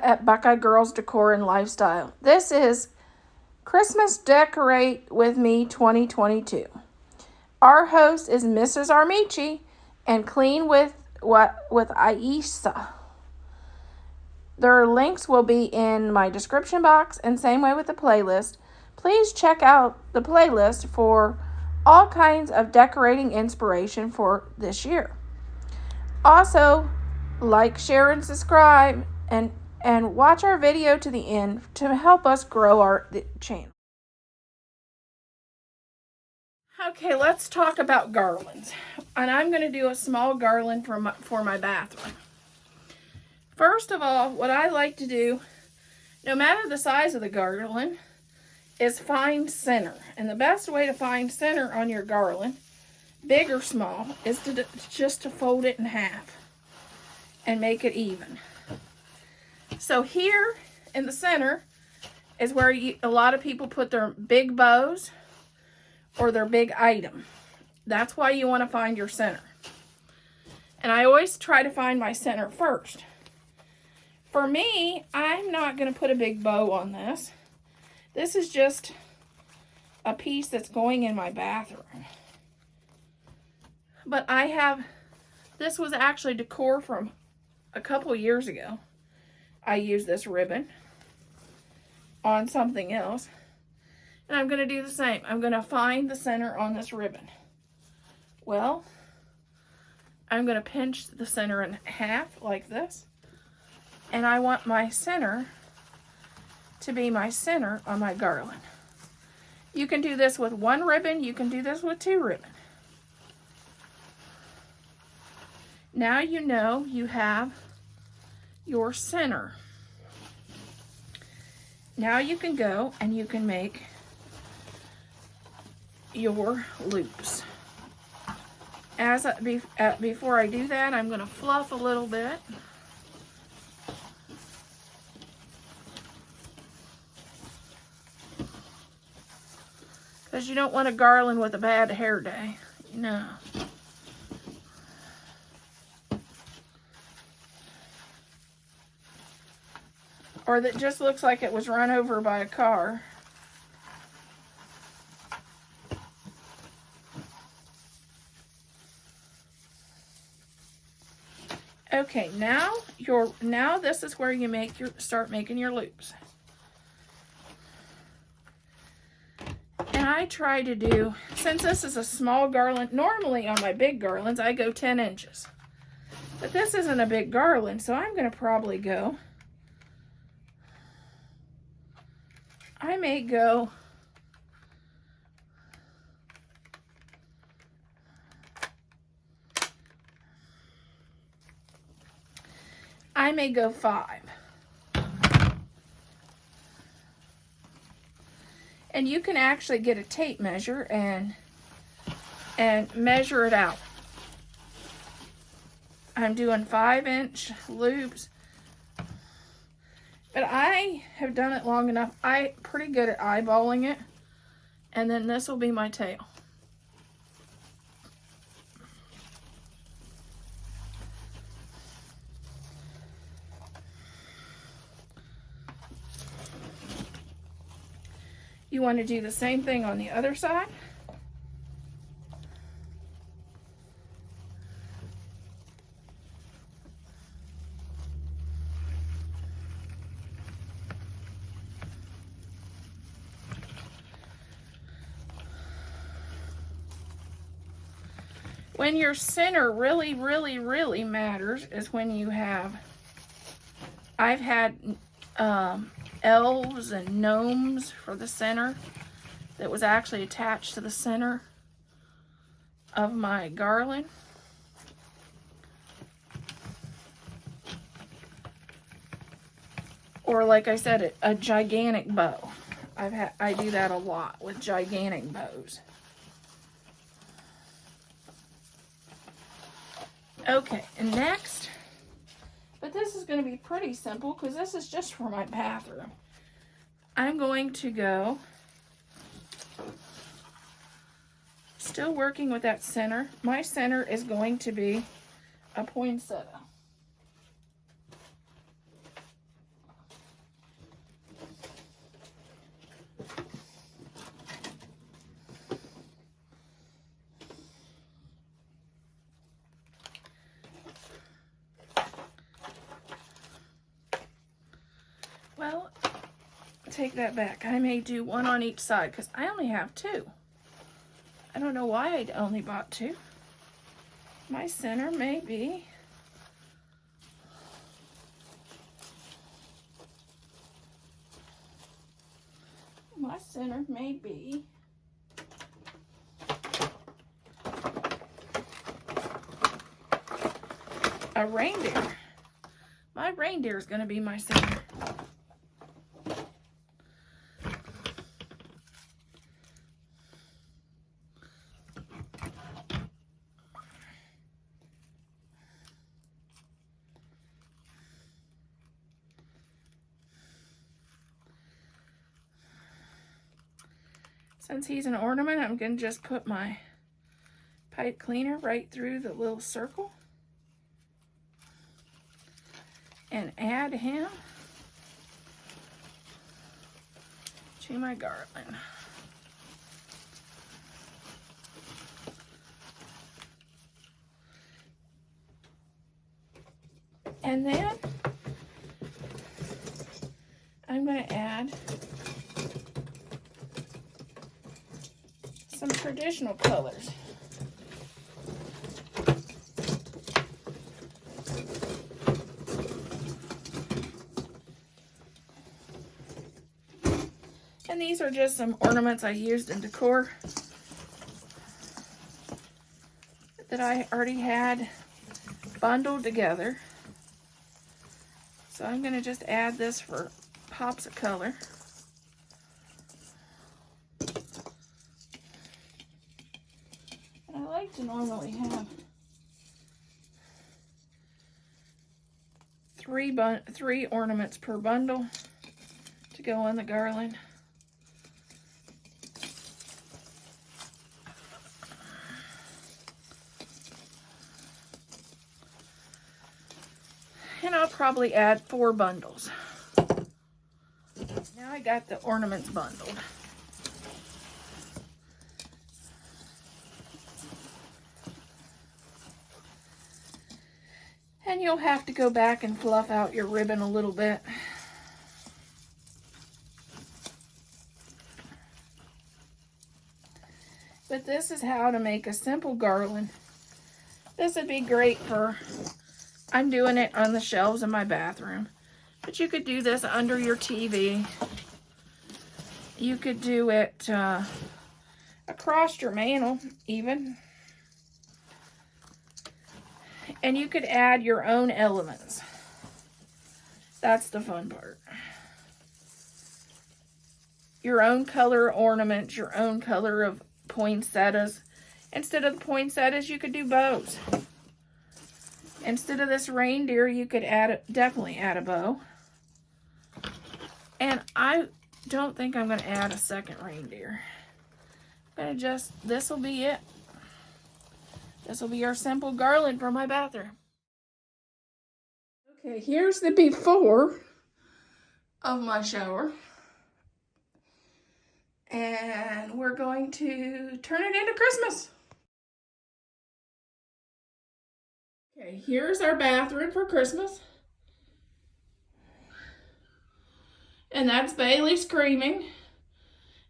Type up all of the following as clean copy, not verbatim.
at Buckeye Girls Decor and Lifestyle. This is Christmas Decorate With Me 2022. Our host is Mrs. Armici and Clean with Isca. Their links will be in my description box, and same way with the playlist. Please check out the playlist for all kinds of decorating inspiration for this year. Also, like, share, and subscribe, and watch our video to the end to help us grow our channel. Okay, let's talk about garlands. And I'm going to do a small garland for my bathroom. First of all, what I like to do, no matter the size of the garland, is find center. And the best way to find center on your garland, big or small, is just to fold it in half and make it even. So here in the center is where a lot of people put their big bows or their big item. That's why you want to find your center. And I always try to find my center first. For me, I'm not going to put a big bow on this. This is just a piece that's going in my bathroom. But this was actually decor from a couple years ago. I used this ribbon on something else. And I'm going to do the same. I'm going to find the center on this ribbon. Well, I'm going to pinch the center in half like this. And I want my center to be my center on my garland. You can do this with one ribbon. You can do this with two ribbons. Now you know you have your center. Now you can go and you can make your loops. Before I do that, I'm going to fluff a little bit. Because you don't want a garland with a bad hair day. No. Or that just looks like it was run over by a car. Okay, now this is where you start making your loops. And I try to do, since this is a small garland, normally on my big garlands I go 10 inches. But this isn't a big garland, so I'm going to probably go, I may go I may go 5. And you can actually get a tape measure and measure it out. I'm doing 5-inch loops. But I have done it long enough. I'm pretty good at eyeballing it. And then this will be my tail. You want to do the same thing on the other side. When your center really, really, really matters is when you have, I've had elves and gnomes for the center that was actually attached to the center of my garland. Or like I said, a gigantic bow. I do that a lot with gigantic bows. Okay, and next, but this is going to be pretty simple because this is just for my bathroom. I'm going to go, still working with that center. My center is going to be a poinsettia. take that back. I may do one on each side because I only have two. I don't know why I only bought two. My center may be a reindeer. My reindeer is going to be my center. Since he's an ornament, I'm going to just put my pipe cleaner right through the little circle and add him to my garland. And then I'm going to add some traditional colors. And these are just some ornaments I used in decor that I already had bundled together. So I'm going to just add this for pops of color. I like to normally have three ornaments per bundle to go on the garland. And I'll probably add 4 bundles. Now I got the ornaments bundled. And you'll have to go back and fluff out your ribbon a little bit. But this is how to make a simple garland. This would be great for, I'm doing it on the shelves in my bathroom. But you could do this under your TV. You could do it across your mantle even. And you could add your own elements. That's the fun part. Your own color ornaments, your own color of poinsettias. Instead of the poinsettias, you could do bows. Instead of this reindeer, you could definitely add a bow. And I don't think I'm going to add a second reindeer. I'm going to this will be it. This will be our simple garland for my bathroom. Okay, here's the before of my shower. And we're going to turn it into Christmas. Okay, here's our bathroom for Christmas. And that's Bailey screaming.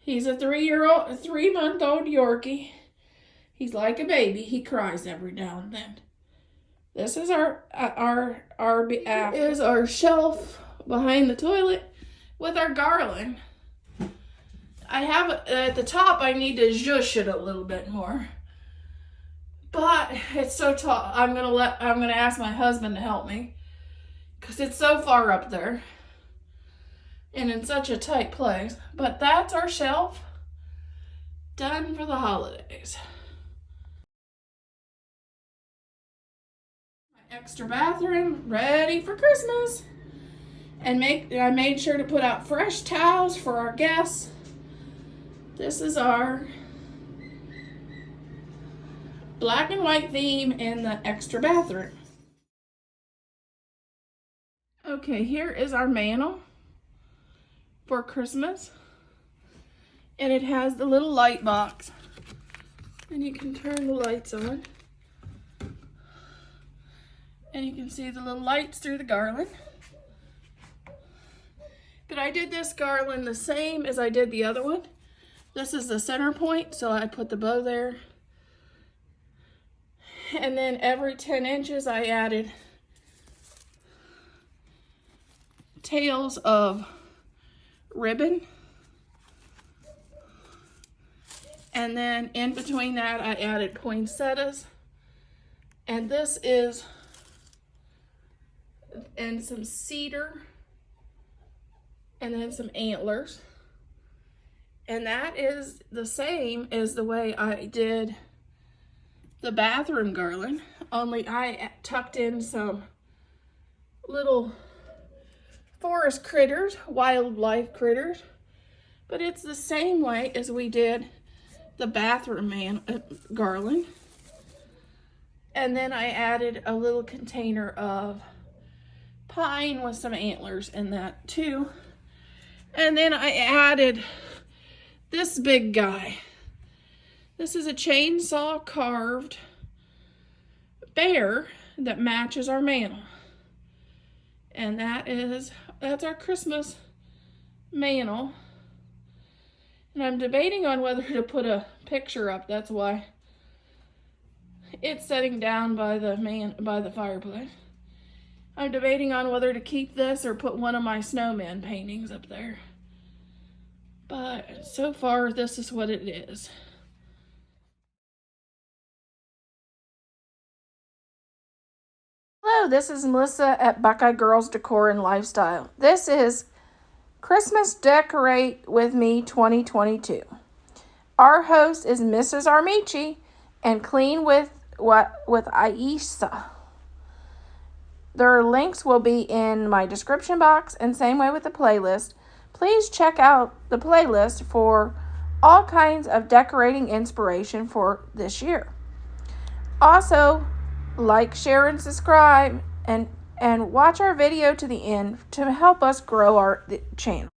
He's a 3-month-old Yorkie. He's like a baby. He cries every now and then. This is our shelf behind the toilet with our garland. I have at the top. I need to zhush it a little bit more, but it's so tall. I'm gonna ask my husband to help me because it's so far up there and in such a tight place. But that's our shelf done for the holidays. Extra bathroom ready for Christmas. And I made sure to put out fresh towels for our guests. This is our black and white theme in the extra bathroom. Okay, here is our mantle for Christmas. And it has the little light box. And you can turn the lights on. And you can see the little lights through the garland. But I did this garland the same as I did the other one. This is the center point, so I put the bow there. And then every 10 inches I added tails of ribbon. And then in between that I added poinsettias. And this is, and some cedar. And then some antlers. And that is the same as the way I did the bathroom garland, only I tucked in some little forest critters, wildlife critters, but it's the same way as we did the bathroom garland. And then I added a little container of pine with some antlers in that too. And then I added this big guy. This is a chainsaw carved bear that matches our mantle. And that's our Christmas mantle. And I'm debating on whether to put a picture up. That's why it's sitting down by the fireplace. I'm debating on whether to keep this or put one of my snowman paintings up there. But so far, this is what it is. Hello, this is Melissa at Buckeye Girls Decor and Lifestyle. This is Christmas Decorate With Me 2022. Our host is Mrs. Armici and Clean with Isca. Their links will be in my description box, and same way with the playlist. Please check out the playlist for all kinds of decorating inspiration for this year. Also, like, share, and subscribe, and watch our video to the end to help us grow our channel.